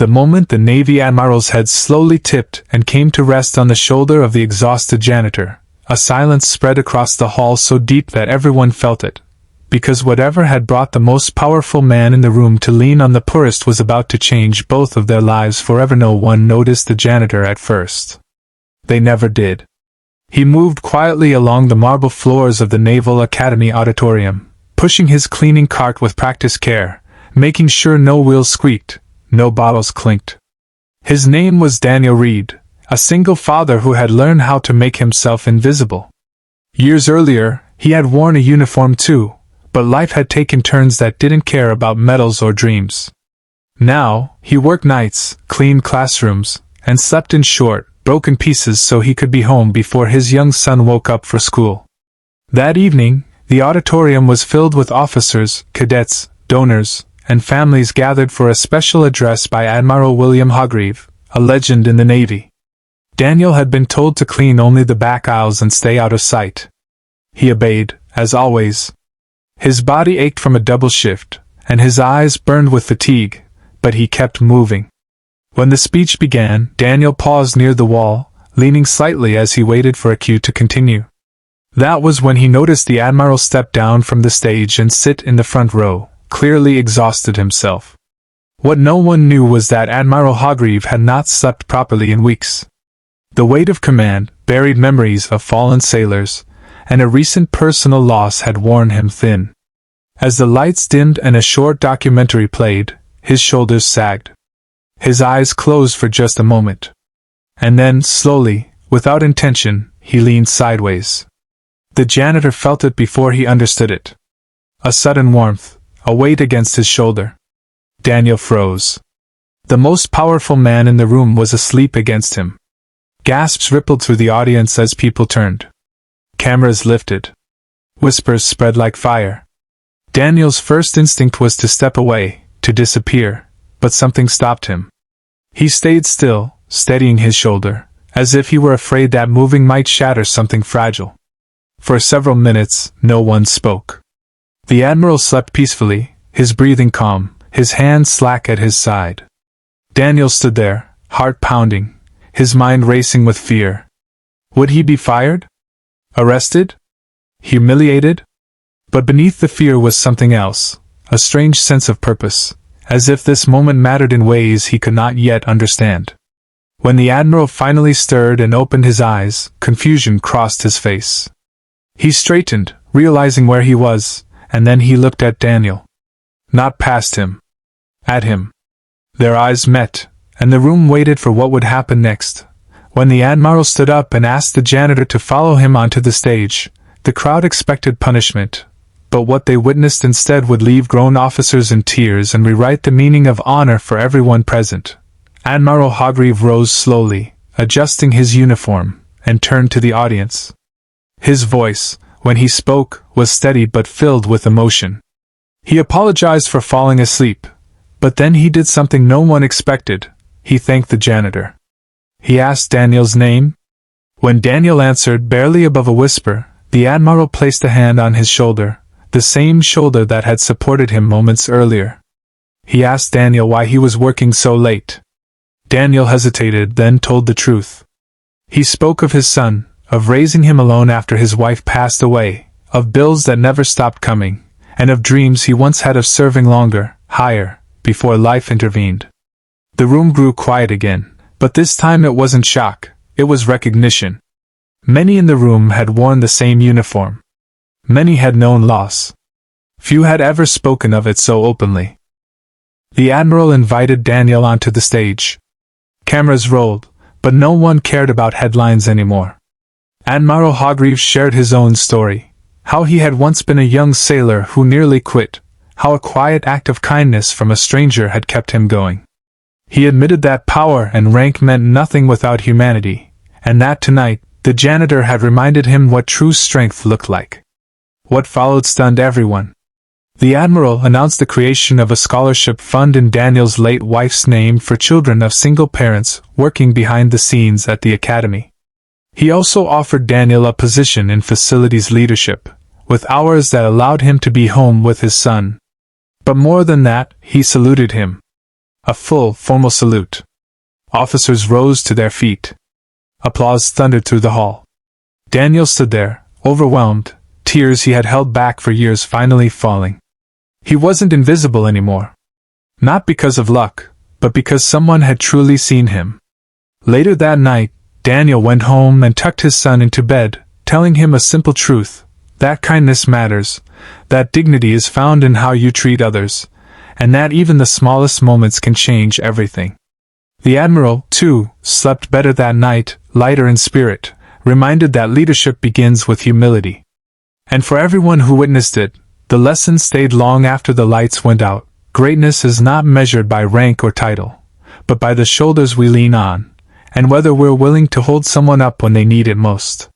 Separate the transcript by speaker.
Speaker 1: The moment the Navy Admiral's head slowly tipped and came to rest on the shoulder of the exhausted janitor, a silence spread across the hall so deep that everyone felt it, because whatever had brought the most powerful man in the room to lean on the poorest was about to change both of their lives forever. No one noticed the janitor at first. They never did. He moved quietly along the marble floors of the Naval Academy auditorium, pushing his cleaning cart with practiced care, making sure no wheels squeaked, no bottles clinked. His name was Daniel Reed, a single father who had learned how to make himself invisible. Years earlier, he had worn a uniform too, but life had taken turns that didn't care about medals or dreams. Now, he worked nights, cleaned classrooms, and slept in short, broken pieces so he could be home before his young son woke up for school. That evening, the auditorium was filled with officers, cadets, donors, and families gathered for a special address by Admiral William Hargreave, a legend in the Navy. Daniel had been told to clean only the back aisles and stay out of sight. He obeyed, as always. His body ached from a double shift, and his eyes burned with fatigue, but he kept moving. When the speech began, Daniel paused near the wall, leaning slightly as he waited for a cue to continue. That was when he noticed the Admiral step down from the stage and sit in the front row, clearly exhausted himself. What no one knew was that Admiral Hargreave had not slept properly in weeks. The weight of command, buried memories of fallen sailors, and a recent personal loss had worn him thin. As the lights dimmed and a short documentary played, his shoulders sagged. His eyes closed for just a moment. And then, slowly, without intention, he leaned sideways. The janitor felt it before he understood it. A sudden warmth, a weight against his shoulder. Daniel froze. The most powerful man in the room was asleep against him. Gasps rippled through the audience as people turned. Cameras lifted. Whispers spread like fire. Daniel's first instinct was to step away, to disappear, but something stopped him. He stayed still, steadying his shoulder, as if he were afraid that moving might shatter something fragile. For several minutes, no one spoke. The Admiral slept peacefully, his breathing calm, his hands slack at his side. Daniel stood there, heart pounding, his mind racing with fear. Would he be fired? Arrested? Humiliated? But beneath the fear was something else, a strange sense of purpose, as if this moment mattered in ways he could not yet understand. When the Admiral finally stirred and opened his eyes, confusion crossed his face. He straightened, realizing where he was, and then he looked at Daniel. Not past him. At him. Their eyes met, and the room waited for what would happen next. When the Admiral stood up and asked the janitor to follow him onto the stage, the crowd expected punishment, but what they witnessed instead would leave grown officers in tears and rewrite the meaning of honor for everyone present. Admiral Hargreave rose slowly, adjusting his uniform, and turned to the audience. His voice, when he spoke, was steady but filled with emotion. He apologized for falling asleep, but then he did something no one expected. He thanked the janitor. He asked Daniel's name. When Daniel answered barely above a whisper, the Admiral placed a hand on his shoulder, the same shoulder that had supported him moments earlier. He asked Daniel why he was working so late. Daniel hesitated, then told the truth. He spoke of his son, of raising him alone after his wife passed away, of bills that never stopped coming, and of dreams he once had of serving longer, higher, before life intervened. The room grew quiet again, but this time it wasn't shock, it was recognition. Many in the room had worn the same uniform. Many had known loss. Few had ever spoken of it so openly. The Admiral invited Daniel onto the stage. Cameras rolled, but no one cared about headlines anymore. Admiral Hargreave shared his own story, how he had once been a young sailor who nearly quit, how a quiet act of kindness from a stranger had kept him going. He admitted that power and rank meant nothing without humanity, and that tonight, the janitor had reminded him what true strength looked like. What followed stunned everyone. The Admiral announced the creation of a scholarship fund in Daniel's late wife's name for children of single parents working behind the scenes at the Academy. He also offered Daniel a position in facilities leadership, with hours that allowed him to be home with his son. But more than that, he saluted him. A full, formal salute. Officers rose to their feet. Applause thundered through the hall. Daniel stood there, overwhelmed, tears he had held back for years finally falling. He wasn't invisible anymore. Not because of luck, but because someone had truly seen him. Later that night, Daniel went home and tucked his son into bed, telling him a simple truth, that kindness matters, that dignity is found in how you treat others, and that even the smallest moments can change everything. The Admiral, too, slept better that night, lighter in spirit, reminded that leadership begins with humility. And for everyone who witnessed it, the lesson stayed long after the lights went out. Greatness is not measured by rank or title, but by the shoulders we lean on, and whether we're willing to hold someone up when they need it most.